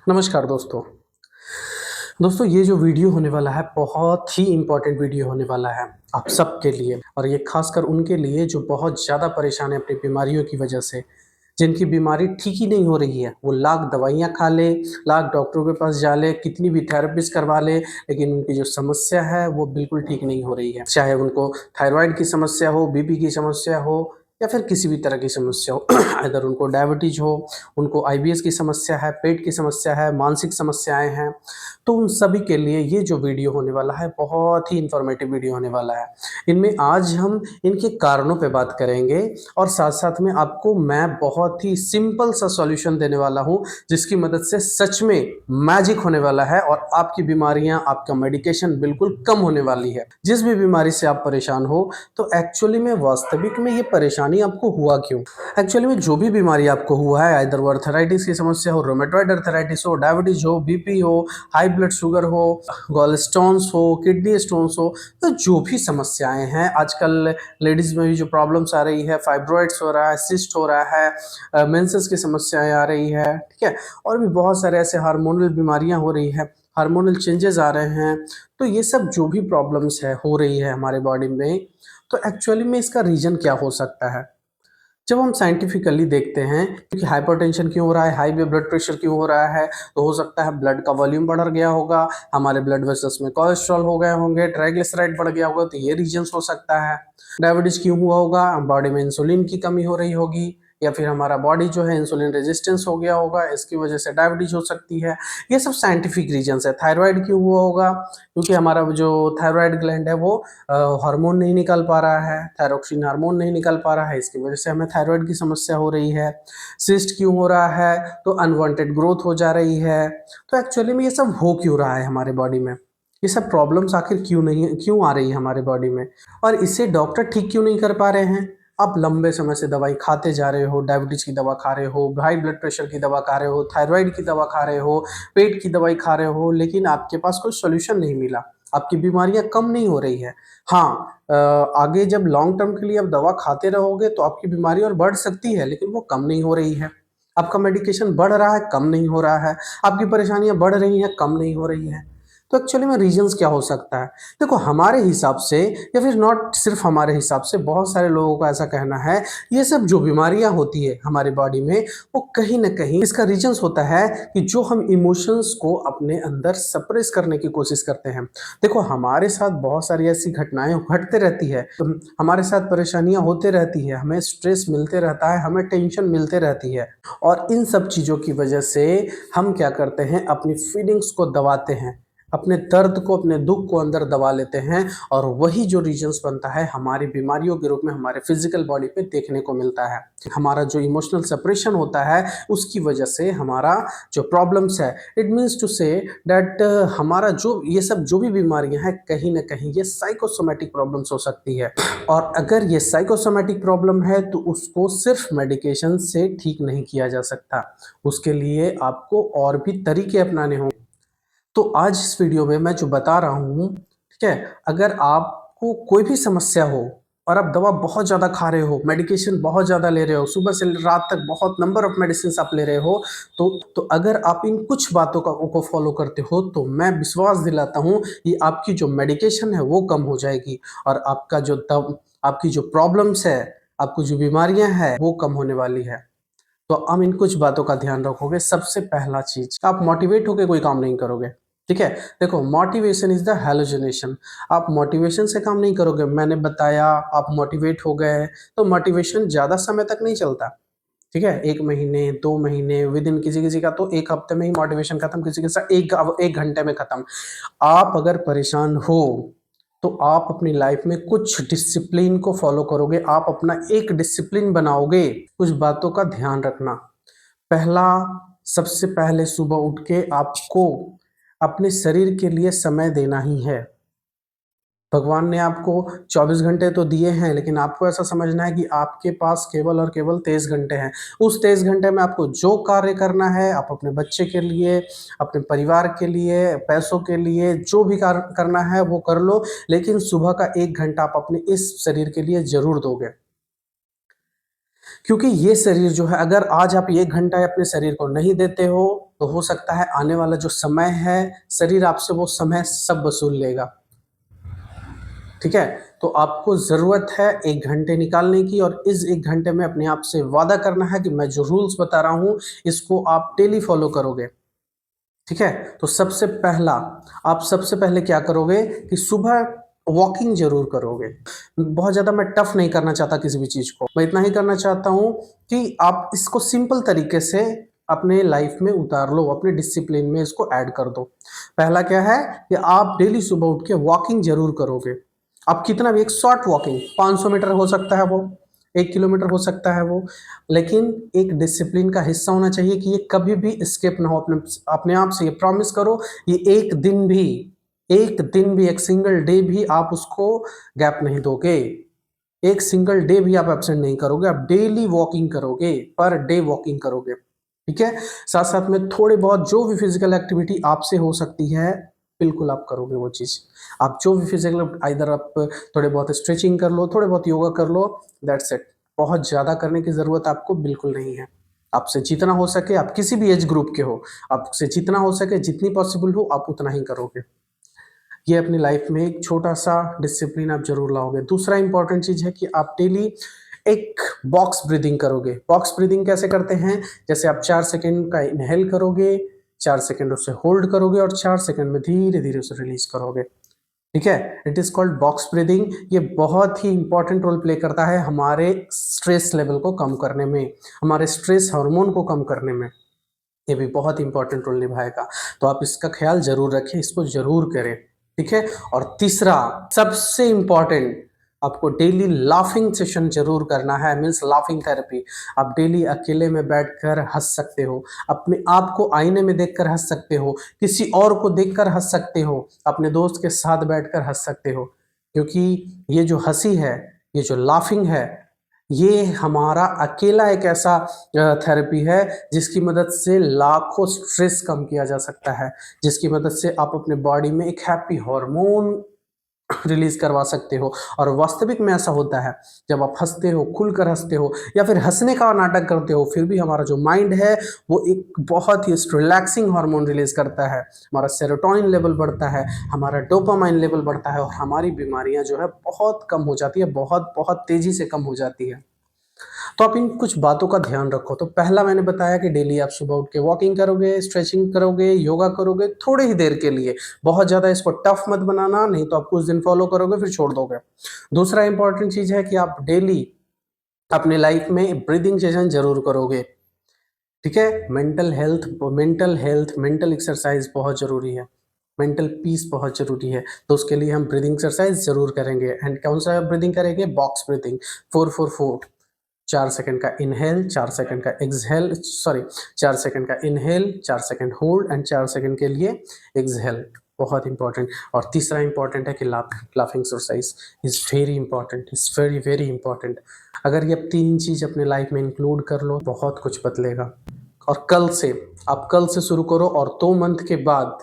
नमस्कार दोस्तों। दोस्तों ये जो वीडियो होने वाला है बहुत ही इम्पोर्टेंट वीडियो होने वाला है आप सबके लिए और ये खासकर उनके लिए जो बहुत ज़्यादा परेशान है अपनी बीमारियों की वजह से, जिनकी बीमारी ठीक ही नहीं हो रही है। वो लाख दवाइयाँ खा ले, लाख डॉक्टरों के पास जा ले, कितनी भी थेरेपीज़ करवा ले, लेकिन उनकी जो समस्या है वो बिल्कुल ठीक नहीं हो रही है। चाहे उनको थायरॉइड की समस्या हो, बीपी की समस्या हो या फिर किसी भी तरह की समस्या हो। अगर उनको डायबिटीज़ हो, उनको आईबीएस की समस्या है, पेट की समस्या है, मानसिक समस्याएँ हैं, तो उन सभी के लिए ये जो वीडियो होने वाला है बहुत ही इन्फॉर्मेटिव वीडियो होने वाला है। इनमें आज हम इनके कारणों पे बात करेंगे और साथ-साथ में आपको मैं बहुत ही सिंपल सा सॉल्यूशन देने वाला हूँ, जिसकी मदद से सच में मैजिक होने वाला है और आपकी बीमारियाँ, आपका मेडिकेशन बिल्कुल कम होने वाली है। जिस भी बीमारी से आप परेशान हो, तो एक्चुअली में वास्तविक में ये परेशानी आपको हुआ क्यों? एक्चुअली में जो भी बीमारी आपको हुआ है, आइदर वो अर्थराइटिस की समस्या हो, रूमेटॉइड अर्थराइटिस हो, डायबिटीज़ हो, बीपी हो, हाई ब्लड शुगर हो, गॉल स्टोन्स हो, किडनी स्टोन्स हो, तो जो भी समस्याएँ हैं आजकल लेडीज़ में भी जो प्रॉब्लम्स आ रही है, फाइब्रॉइड्स हो रहा है, सिस्ट हो रहा है, मेंसेस की समस्याएँ आ रही है, ठीक है? और भी बहुत सारे ऐसे हार्मोनल बीमारियाँ हो रही हैं, हार्मोनल चेंजेज़ आ रहे हैं, तो ये सब जो भी प्रॉब्लम्स है हो रही है हमारे बॉडी में, तो एक्चुअली में इसका रीज़न क्या हो सकता है? जब हम साइंटिफिकली देखते हैं क्योंकि हाइपरटेंशन क्यों हो रहा है, हाई ब्लड प्रेशर क्यों हो रहा है, तो हो सकता है ब्लड का वॉल्यूम बढ़ गया होगा, हमारे ब्लड वेसल्स में कोलेस्ट्रॉल हो गए होंगे, ट्राइग्लिसराइड बढ़ गया होगा, तो ये रीजंस हो सकता है। डायबिटीज क्यों हुआ होगा, बॉडी में इंसुलिन की कमी हो रही होगी या फिर हमारा बॉडी जो है इंसुलिन रेजिस्टेंस हो गया होगा, इसकी वजह से डायबिटीज हो सकती है। ये सब साइंटिफिक रीजंस है। थायराइड क्यों हुआ होगा, क्योंकि हमारा जो थायराइड ग्लैंड है वो हार्मोन नहीं निकाल पा रहा है, थायरोक्सिन हार्मोन नहीं निकाल पा रहा है, इसकी वजह से हमें थायराइड की समस्या हो रही है। सिस्ट क्यों हो रहा है, तो अनवांटेड ग्रोथ हो जा रही है। तो एक्चुअली में ये सब हो क्यों रहा है हमारे बॉडी में, ये सब प्रॉब्लम्स आखिर क्यों आ रही है हमारे बॉडी में और इसे डॉक्टर ठीक क्यों नहीं कर पा रहे हैं। आप लंबे समय से दवाई खाते जा रहे हो, डायबिटीज की दवा खा रहे हो, हाई ब्लड प्रेशर की दवा खा रहे हो, थायराइड की दवा खा रहे हो, पेट की दवाई खा रहे हो, लेकिन आपके पास कोई सोल्यूशन नहीं मिला, आपकी बीमारियां कम नहीं हो रही है। हाँ, आगे जब लॉन्ग टर्म के लिए आप दवा खाते रहोगे तो आपकी बीमारी और बढ़ सकती है, लेकिन वो कम नहीं हो रही है। आपका मेडिकेशन बढ़ रहा है, कम नहीं हो रहा है। आपकी परेशानियां बढ़ रही हैं, कम नहीं हो रही हैं। तो एक्चुअली में रीजंस क्या हो सकता है? देखो हमारे हिसाब से या फिर नॉट सिर्फ हमारे हिसाब से, बहुत सारे लोगों का ऐसा कहना है, ये सब जो बीमारियां होती है हमारे बॉडी में, वो कहीं न कहीं इसका रीजंस होता है कि जो हम इमोशंस को अपने अंदर सप्रेस करने की कोशिश करते हैं। देखो हमारे साथ बहुत सारी ऐसी घटनाएँ घटते रहती है, हमारे साथ परेशानियाँ होते रहती है, हमें स्ट्रेस मिलते रहता है, हमें टेंशन मिलते रहती है और इन सब चीज़ों की वजह से हम क्या करते हैं, अपनी फीलिंग्स को दबाते हैं, अपने दर्द को, अपने दुःख को अंदर दबा लेते हैं और वही जो रीजंस बनता है हमारी बीमारियों के रूप में हमारे फिजिकल बॉडी पे देखने को मिलता है। हमारा जो इमोशनल सेपरेशन होता है उसकी वजह से हमारा जो प्रॉब्लम्स है, it means to say that हमारा जो ये सब जो भी बीमारियां हैं कहीं ना कहीं ये साइकोसोमेटिक प्रॉब्लम्स हो सकती है और अगर ये साइकोसोमेटिक प्रॉब्लम है तो उसको सिर्फ मेडिकेशन से ठीक नहीं किया जा सकता, उसके लिए आपको और भी तरीके अपनाने होंगे। तो आज इस वीडियो में मैं जो बता रहा हूँ, ठीक है, अगर आपको कोई भी समस्या हो और आप दवा बहुत ज़्यादा खा रहे हो, मेडिकेशन बहुत ज़्यादा ले रहे हो, सुबह से रात तक बहुत नंबर ऑफ मेडिसिन आप ले रहे हो, तो अगर आप इन कुछ बातों को फॉलो करते हो तो मैं विश्वास दिलाता हूँ कि आपकी जो मेडिकेशन है वो कम हो जाएगी और आपकी जो प्रॉब्लम्स है, आपको जो बीमारियां हैं वो कम होने वाली है। तो हम इन कुछ बातों का ध्यान रखोगे। सबसे पहला चीज, आप मोटिवेट होकर कोई काम नहीं करोगे, ठीक है। देखो मोटिवेशन इज द हेलोजिनेशन, आप मोटिवेशन से काम नहीं करोगे। मैंने बताया आप मोटिवेट हो गए, तो मोटिवेशन ज्यादा समय तक नहीं चलता, ठीक है। 1 महीने 2 महीने विद इन, किसी किसी का तो 1 हफ्ते में ही मोटिवेशन खत्म, किसी किसी का एक घंटे में खत्म। आप अगर परेशान हो तो आप अपनी लाइफ में कुछ डिसिप्लिन को फॉलो करोगे, आप अपना एक डिसिप्लिन बनाओगे। कुछ बातों का ध्यान रखना। पहला, सबसे पहले सुबह उठ के आपको अपने शरीर के लिए समय देना ही है। भगवान ने आपको 24 घंटे तो दिए हैं, लेकिन आपको ऐसा समझना है कि आपके पास केवल और केवल 23 घंटे हैं। उस 23 घंटे में आपको जो कार्य करना है, आप अपने बच्चे के लिए, अपने परिवार के लिए, पैसों के लिए जो भी कार्य करना है वो कर लो, लेकिन सुबह का 1 घंटा आप अपने इस शरीर के लिए ज़रूर दोगे। क्योंकि ये शरीर जो है, अगर आज आप 1 घंटा अपने शरीर को नहीं देते हो, तो हो सकता है आने वाला जो समय है, शरीर आपसे वो समय सब वसूल लेगा। ठीक है? तो आपको ज़रूरत है 1 घंटे निकालने की, और इस 1 घंटे में अपने आप से वादा करना है कि मैं जो रूल्स बता रहा हूँ, इसको आप डेली फॉलो करोगे। ठीक है? तो आप सबसे पहले क्या करोगे कि सुबह वॉकिंग ज़रूर करोगे। बहुत ज़्यादा मैं टफ़ नहीं करना चाहता किसी भी चीज़ को। मैं इतना ही करना चाहता हूँ कि आप इसको सिंपल तरीके से अपने लाइफ़ में उतार लो, अपने डिसिप्लिन में इसको ऐड कर दो। पहला क्या है कि आप डेली सुबह उठ के वॉकिंग ज़रूर करोगे। आप कितना भी, एक शॉर्ट वॉकिंग 500 मीटर हो सकता है वो, 1 किलोमीटर हो सकता है वो, लेकिन एक डिसिप्लिन का हिस्सा होना चाहिए कि ये कभी भी स्किप ना हो। अपने आप से ये प्रॉमिस करो, ये एक सिंगल डे भी आप उसको गैप नहीं दोगे। एक सिंगल डे भी आप एब्सेंट नहीं करोगे, आप डेली वॉकिंग करोगे, पर डे वॉकिंग करोगे। ठीक है? साथ-साथ में थोड़े बहुत जो भी फिज़िकल एक्टिविटी आपसे हो सकती है, बिल्कुल आप करोगे वो चीज़। आप जो भी फिज़िकल, आइदर आप थोड़े बहुत स्ट्रेचिंग कर लो, थोड़े बहुत योगा कर लो, दैट्स इट। बहुत ज़्यादा करने की ज़रूरत आपको बिल्कुल नहीं है। आपसे जितना हो सके, आप किसी भी एज ग्रुप के हो, आपसे जितना हो सके, जितनी पॉसिबल हो, आप उतना ही करोगे। ये अपनी लाइफ में एक छोटा-सा डिसिप्लिन आप ज़रूर लाओगे। दूसरा इम्पोर्टेंट चीज़ है कि आप डेली एक बॉक्स ब्रीथिंग करोगे। बॉक्स ब्रीथिंग कैसे करते हैं? जैसे आप 4 सेकंड का इनहेल करोगे, 4 सेकंड उसे होल्ड करोगे और 4 सेकंड में धीरे-धीरे उसे रिलीज़ करोगे। ठीक है? It is called box breathing. ये बहुत ही इम्पोर्टेंट रोल प्ले करता है हमारे स्ट्रेस लेवल को कम करने में, हमारे स्ट्रेस हार्मोन को कम करने में। ये भी बहुत इंपॉर्टेंट रोल निभाएगा। तो आप इसका ख्याल ज़रूर रखें, इसको ज़रूर करें, ठीक है? और तीसरा सबसे इम्पोर्टेंट, आपको डेली लाफिंग सेशन ज़रूर करना है, मीन्स लाफिंग थेरेपी। आप डेली अकेले में बैठकर हँस सकते हो, अपने आप को आईने में देखकर हँस सकते हो, किसी और को देखकर हँस सकते हो, अपने दोस्त के साथ बैठकर हँस सकते हो। क्योंकि ये जो हँसी है, ये जो लाफिंग है, ये हमारा अकेला एक ऐसा थेरेपी है जिसकी मदद से लाखों स्ट्रेस कम किया जा सकता है, जिसकी मदद से आप अपने बॉडी में एक हैप्पी हार्मोन रिलीज करवा सकते हो। और वास्तविक में ऐसा होता है, जब आप हंसते हो, खुलकर हंसते हो, या फिर हंसने का नाटक करते हो, फिर भी हमारा जो माइंड है वो एक बहुत ही रिलैक्सिंग हार्मोन रिलीज करता है, हमारा सेरोटोनिन लेवल बढ़ता है, हमारा डोपामाइन लेवल बढ़ता है, और हमारी बीमारियां जो है बहुत कम हो जाती है, बहुत बहुत तेजी से कम हो जाती है। तो आप इन कुछ बातों का ध्यान रखो। तो पहला मैंने बताया कि डेली आप सुबह उठ के वॉकिंग करोगे, स्ट्रेचिंग करोगे, योगा करोगे थोड़ी ही देर के लिए। बहुत ज़्यादा इसको टफ मत बनाना, नहीं तो आप कुछ दिन फॉलो करोगे फिर छोड़ दोगे। दूसरा इंपॉर्टेंट चीज़ है कि आप डेली अपने लाइफ में ब्रीदिंग सेशन ज़रूर करोगे। ठीक है? मेंटल एक्सरसाइज बहुत ज़रूरी है। मेंटल पीस बहुत ज़रूरी है। तो उसके लिए हम ब्रीदिंग एक्सरसाइज ज़रूर करेंगे। एंड कौन सा ब्रीदिंग करेंगे? Box breathing, 4-4-4। 4 सेकंड का इनहेल, 4 सेकंड का एक्सहेल, सॉरी 4 सेकंड का inhale, 4 second hold and 4 second के लिए एक्सहेल। बहुत इंपॉर्टेंट। और तीसरा इंपॉर्टेंट है कि laughing exercise is very important, is very very important. अगर ये 3 चीज़ अपने लाइफ में इंक्लूड कर लो, बहुत कुछ बदलेगा। और कल से शुरू करो, और 2 मंथ के बाद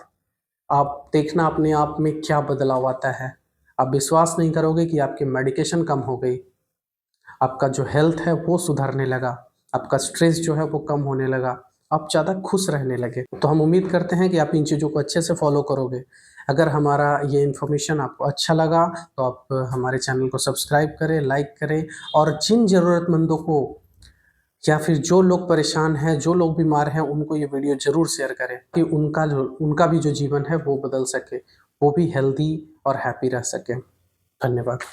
आप देखना अपने आप में क्या बदलाव आता है। आप विश्वास नहीं करोगे कि आपकी मेडिकेशन कम हो गई, आपका जो हेल्थ है वो सुधरने लगा, आपका स्ट्रेस जो है वो कम होने लगा, आप ज़्यादा खुश रहने लगे। तो हम उम्मीद करते हैं कि आप इन चीज़ों को अच्छे से फॉलो करोगे। अगर हमारा ये इन्फॉर्मेशन आपको अच्छा लगा तो आप हमारे चैनल को सब्सक्राइब करें, लाइक करें, और जिन ज़रूरतमंदों को, या फिर जो लोग परेशान हैं, जो लोग बीमार हैं, उनको ये वीडियो ज़रूर शेयर करें कि उनका भी जो जीवन है वो बदल सके, वो भी हेल्दी और हैप्पी रह सके। धन्यवाद।